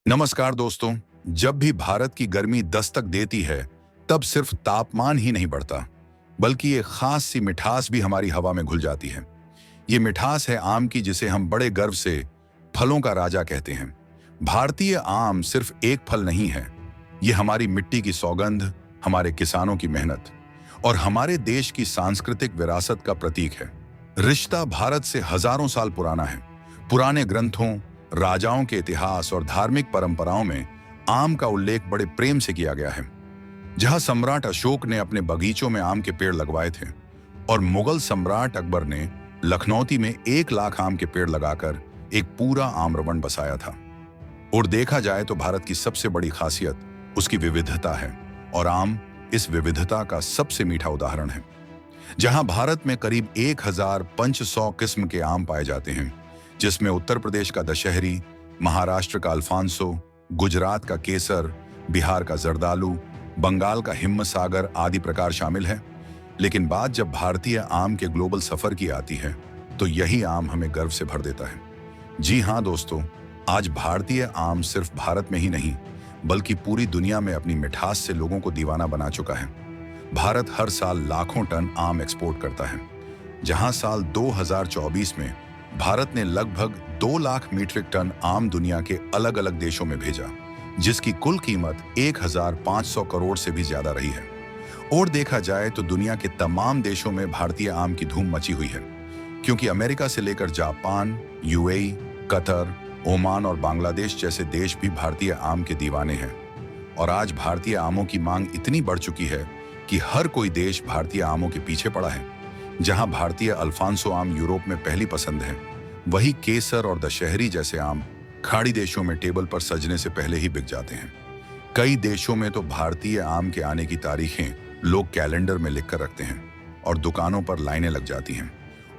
नमस्कार दोस्तों। जब भी भारत की गर्मी दस्तक देती है, तब सिर्फ तापमान ही नहीं बढ़ता, बल्कि एक खास सी मिठास भी हमारी हवा में घुल जाती है। ये मिठास है आम की, जिसे हम बड़े गर्व से फलों का राजा कहते हैं। भारतीय आम सिर्फ एक फल नहीं है, ये हमारी मिट्टी की सौगंध, हमारे किसानों की मेहनत और हमारे देश की सांस्कृतिक विरासत का प्रतीक है। रिश्ता भारत से हजारों साल पुराना है। पुराने ग्रंथों, राजाओं के इतिहास और धार्मिक परंपराओं में आम का उल्लेख बड़े प्रेम से किया गया है। जहां सम्राट अशोक ने अपने बगीचों में आम के पेड़ लगवाए थे और मुगल सम्राट अकबर ने लखनौती में 1 लाख आम के पेड़ लगाकर एक पूरा आम्रवन बसाया था। और देखा जाए तो भारत की सबसे बड़ी खासियत उसकी विविधता है, और आम इस विविधता का सबसे मीठा उदाहरण है। जहां भारत में करीब 1500 किस्म के आम पाए जाते हैं, जिसमें उत्तर प्रदेश का दशहरी, महाराष्ट्र का अल्फांसो, गुजरात का केसर, बिहार का जर्दालू, बंगाल का हिमसागर आदि प्रकार शामिल है। लेकिन बात जब भारतीय आम के ग्लोबल सफर की आती है, तो यही आम हमें गर्व से भर देता है। जी हाँ दोस्तों, आज भारतीय आम सिर्फ भारत में ही नहीं, बल्कि पूरी दुनिया में अपनी मिठास से लोगों को दीवाना बना चुका है। भारत हर साल लाखों टन आम एक्सपोर्ट करता है। जहां साल 2024 में भारत ने लगभग 2 लाख मीट्रिक टन आम दुनिया के अलग अलग देशों में भेजा, जिसकी कुल कीमत 1500 करोड़ से भी ज्यादा रही है। और देखा जाए तो दुनिया के तमाम देशों में भारतीय आम की धूम मची हुई है, क्योंकि अमेरिका से लेकर जापान, यूएई, कतर, ओमान और बांग्लादेश जैसे देश भी भारतीय आम के दीवाने हैं। और आज भारतीय आमों की मांग इतनी बढ़ चुकी है कि हर कोई देश भारतीय आमों के पीछे पड़ा है। जहां भारतीय अल्फांसो आम यूरोप में पहली पसंद है, वही केसर और दशहरी जैसे आम खाड़ी देशों में टेबल पर सजने से पहले ही बिक जाते हैं। कई देशों में तो भारतीय आम के आने की तारीखें लोग कैलेंडर में लिखकर रखते हैं और दुकानों पर लाइनें लग जाती हैं।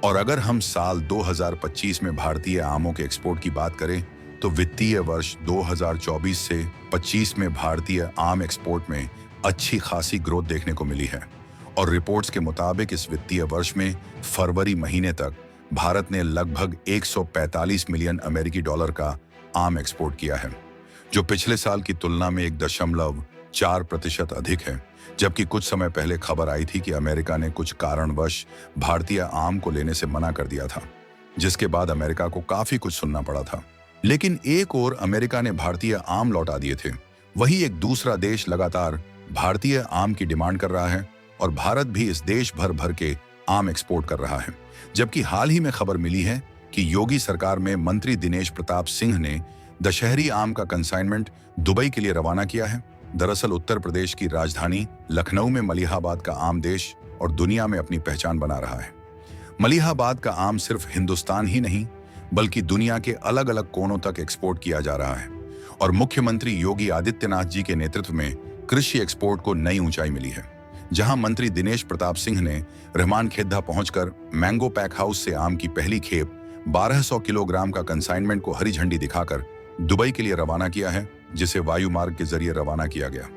और अगर हम साल 2025 में भारतीय आमों के एक्सपोर्ट की बात करें, तो वित्तीय वर्ष 2024 से 25 में भारतीय आम एक्सपोर्ट में अच्छी खासी ग्रोथ देखने को मिली है। और रिपोर्ट्स के मुताबिक इस वित्तीय वर्ष में फरवरी महीने तक भारत ने लगभग 145 मिलियन अमेरिकी डॉलर का आम एक्सपोर्ट किया है, जो पिछले साल की तुलना में 1.4% अधिक है। जबकि कुछ समय पहले खबर आई थी कि अमेरिका ने कुछ कारणवश भारतीय आम को लेने से मना कर दिया था, जिसके बाद अमेरिका को काफी कुछ सुनना पड़ा था। लेकिन एक और अमेरिका ने भारतीय आम लौटा दिए थे, वही एक दूसरा देश लगातार भारतीय आम की डिमांड कर रहा है और भारत भी इस देश भर के आम एक्सपोर्ट कर रहा है। जबकि हाल ही में खबर मिली है कि योगी सरकार में मंत्री दिनेश प्रताप सिंह ने दशहरी आम का कंसाइनमेंट दुबई के लिए रवाना किया है। दरअसल उत्तर प्रदेश की राजधानी लखनऊ में मलिहाबाद का आम देश और दुनिया में अपनी पहचान बना रहा है। मलिहाबाद का आम सिर्फ हिंदुस्तान ही नहीं, बल्कि दुनिया के अलग अलग कोनों तक एक्सपोर्ट किया जा रहा है। और मुख्यमंत्री योगी आदित्यनाथ जी के नेतृत्व में कृषि एक्सपोर्ट को नई ऊंचाई मिली है। जहां मंत्री दिनेश प्रताप सिंह ने रहमान खेद्दा पहुंचकर मैंगो पैक हाउस से आम की पहली खेप 1200 किलोग्राम का कंसाइनमेंट को हरी झंडी दिखाकर दुबई के लिए रवाना किया है, जिसे वायु मार्ग के जरिए रवाना किया गया।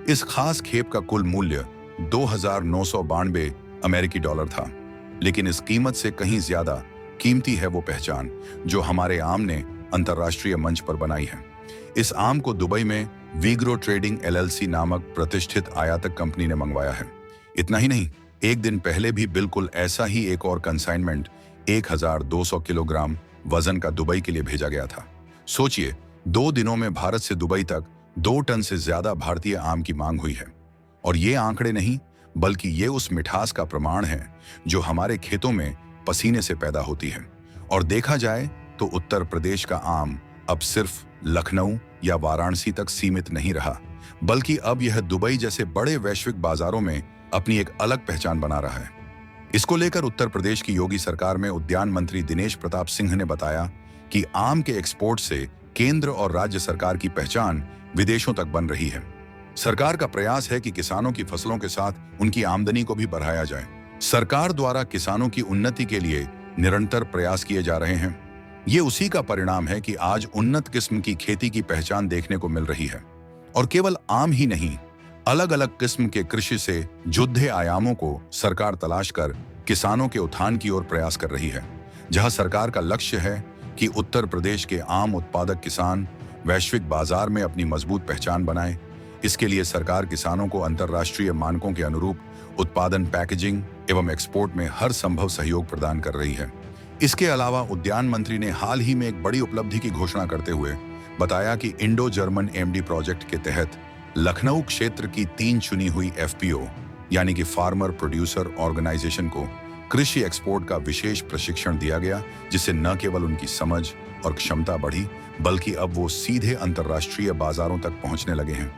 इस खास खेप का कुल मूल्य 2,992 अमेरिकी डॉलर था। लेकिन इस कीमत से कहीं ज्यादा कीमती है वो पहचान जो हमारे आम ने अंतर्राष्ट्रीय मंच पर बनाई है। इस आम को दुबई में वीग्रो ट्रेडिंग LLC नामक प्रतिष्ठित आयातक कंपनी ने मंगवाया है। इतना ही नहीं, एक दिन पहले भी बिल्कुल ऐसा ही एक और कंसाइनमेंट 1,200 किलोग्राम वजन का दुबई के लिए भेजा गया था। सोचिए, 2 दिनों में भारत से दुबई तक 2 टन से ज्यादा भारतीय आम की मांग हुई है। और ये आंकड़े नहीं, बल्कि ये उस मिठास का प्रमाण है जो हमारे खेतों में पसीने से पैदा होती है। और देखा जाए तो उत्तर प्रदेश का आम अब सिर्फ लखनऊ या वाराणसी तक सीमित नहीं रहा, बल्कि अब यह दुबई जैसे बड़े वैश्विक बाजारों में अपनी एक अलग पहचान बना रहा है। इसको लेकर उत्तर प्रदेश की योगी सरकार में उद्यान मंत्री दिनेश प्रताप सिंह ने बताया कि आम के एक्सपोर्ट से केंद्र और राज्य सरकार की पहचान विदेशों तक बन रही है। सरकार का प्रयास है कि किसानों की फसलों के साथ उनकी आमदनी को भी बढ़ाया जाए। सरकार द्वारा किसानों की उन्नति के लिए निरंतर प्रयास किए जा रहे हैं। ये उसी का परिणाम है कि आज उन्नत किस्म की खेती की पहचान देखने को मिल रही है। और केवल आम ही नहीं, अलग अलग किस्म के कृषि से जुड़े आयामों को सरकार तलाश कर किसानों के उत्थान की ओर प्रयास कर रही है। जहां सरकार का लक्ष्य है कि उत्तर प्रदेश के आम उत्पादक किसान वैश्विक बाजार में अपनी मजबूत पहचान बनाए। इसके लिए सरकार किसानों को अंतर्राष्ट्रीय मानकों के अनुरूप उत्पादन, पैकेजिंग एवं एक्सपोर्ट में हर संभव सहयोग प्रदान कर रही है। इसके अलावा उद्यान मंत्री ने हाल ही में एक बड़ी उपलब्धि की घोषणा करते हुए बताया कि इंडो जर्मन एमडी प्रोजेक्ट के तहत लखनऊ क्षेत्र की 3 चुनी हुई एफपीओ यानी कि फार्मर प्रोड्यूसर ऑर्गेनाइजेशन को कृषि एक्सपोर्ट का विशेष प्रशिक्षण दिया गया, जिससे न केवल उनकी समझ और क्षमता बढ़ी, बल्कि अब वो सीधे अंतर्राष्ट्रीय बाजारों तक पहुंचने लगे हैं।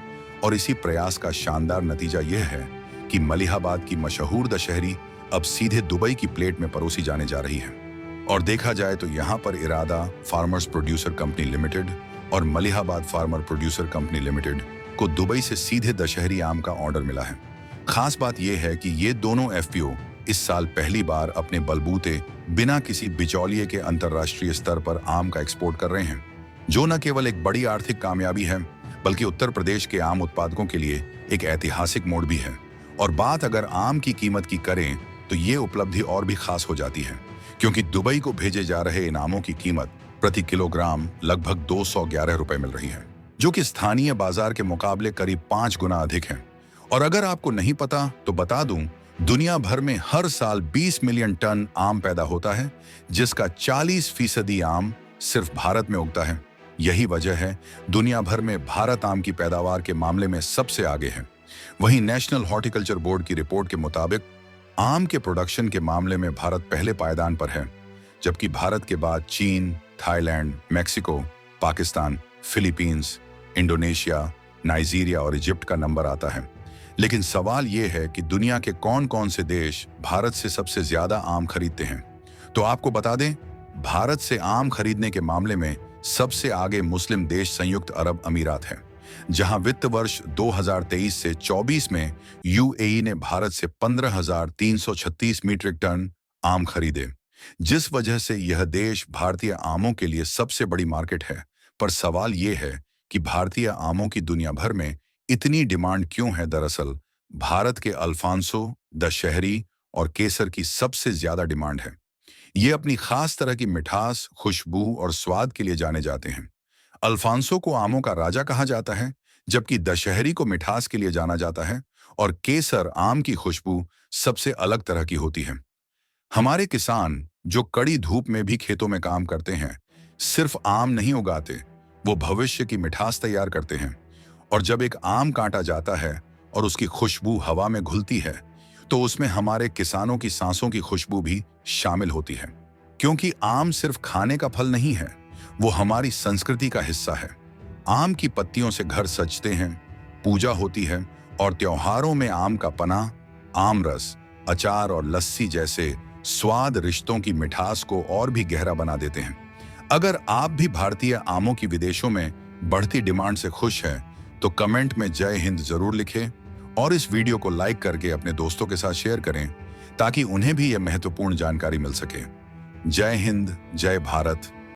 और इसी प्रयास का शानदार नतीजा यह है कि मलिहाबाद की मशहूर दशहरी अब सीधे दुबई की प्लेट में परोसी जाने जा रही है। और देखा जाए तो यहाँ पर इरादा फार्मर्स प्रोड्यूसर कंपनी लिमिटेड और Malihabad farmer producer company limited को दुबई से सीधे दशहरी आम का ऑर्डर मिला है। खास बात यह है कि ये दोनों एफपीओ इस साल पहली बार अपने बलबूते बिना किसी बिचौलिए के अंतर्राष्ट्रीय स्तर पर आम का एक्सपोर्ट कर रहे हैं, जो न केवल एक बड़ी आर्थिक कामयाबी है, बल्कि उत्तर प्रदेश के आम उत्पादकों के लिए एक ऐतिहासिक मोड़ भी है। और बात अगर आम की कीमत की करें तो ये उपलब्धि और भी खास हो जाती है, क्योंकि दुबई को भेजे जा रहे इन आमों की कीमत प्रति किलोग्राम लगभग 211 रुपए मिल रही है, जो कि स्थानीय बाजार के मुकाबले करीब 5 गुना अधिक है। और अगर आपको नहीं पता तो बता दूं, दुनिया भर में हर साल 20 मिलियन टन आम पैदा होता है, जिसका 40% आम सिर्फ भारत में उगता है। यही वजह है दुनिया भर में भारत आम की पैदावार के मामले में सबसे आगे है। वहीं नेशनल हॉर्टिकल्चर बोर्ड की रिपोर्ट के मुताबिक आम के प्रोडक्शन के मामले में भारत पहले पायदान पर है, जबकि भारत के बाद चीन, Thailand, Mexico, Pakistan, Philippines, Indonesia, Nigeria और इजिप्ट का नंबर आता है। लेकिन सवाल यह है कि दुनिया के कौन कौन से देश भारत से सबसे ज्यादा आम खरीदते हैं। तो आपको बता दें, भारत से आम खरीदने के मामले में सबसे आगे मुस्लिम देश संयुक्त अरब अमीरात है, जहां वित्त वर्ष 2023 से 24 में यूएई ने भारत से 15,336 मीट्रिक टन आम खरीदे, जिस वजह से यह देश भारतीय आमों के लिए सबसे बड़ी मार्केट है। पर सवाल यह है कि भारतीय आमों की दुनिया भर में इतनी डिमांड क्यों है। दरअसल भारत के अल्फांसो, दशहरी और केसर की सबसे ज्यादा डिमांड है। ये अपनी खास तरह की मिठास, खुशबू और स्वाद के लिए जाने जाते हैं। अल्फांसो को आमों का राजा कहा जाता है, जबकि दशहरी को मिठास के लिए जाना जाता है और केसर आम की खुशबू सबसे अलग तरह की होती है। हमारे किसान जो कड़ी धूप में भी खेतों में काम करते हैं, सिर्फ आम नहीं उगाते, वो भविष्य की मिठास तैयार करते हैं। और जब एक आम काटा जाता है और उसकी खुशबू हवा में घुलती है, तो उसमें हमारे किसानों की सांसों की खुशबू भी शामिल होती है। क्योंकि आम सिर्फ खाने का फल नहीं है, वो हमारी संस्कृति का हिस्सा है। आम की पत्तियों से घर सजते हैं, पूजा होती है और त्योहारों में आम का पना, आम रस, अचार और लस्सी जैसे स्वाद रिश्तों की मिठास को और भी गहरा बना देते हैं। अगर आप भी भारतीय आमों की विदेशों में बढ़ती डिमांड से खुश हैं, तो कमेंट में जय हिंद जरूर लिखें और इस वीडियो को लाइक करके अपने दोस्तों के साथ शेयर करें, ताकि उन्हें भी यह महत्वपूर्ण जानकारी मिल सके। जय हिंद, जय भारत।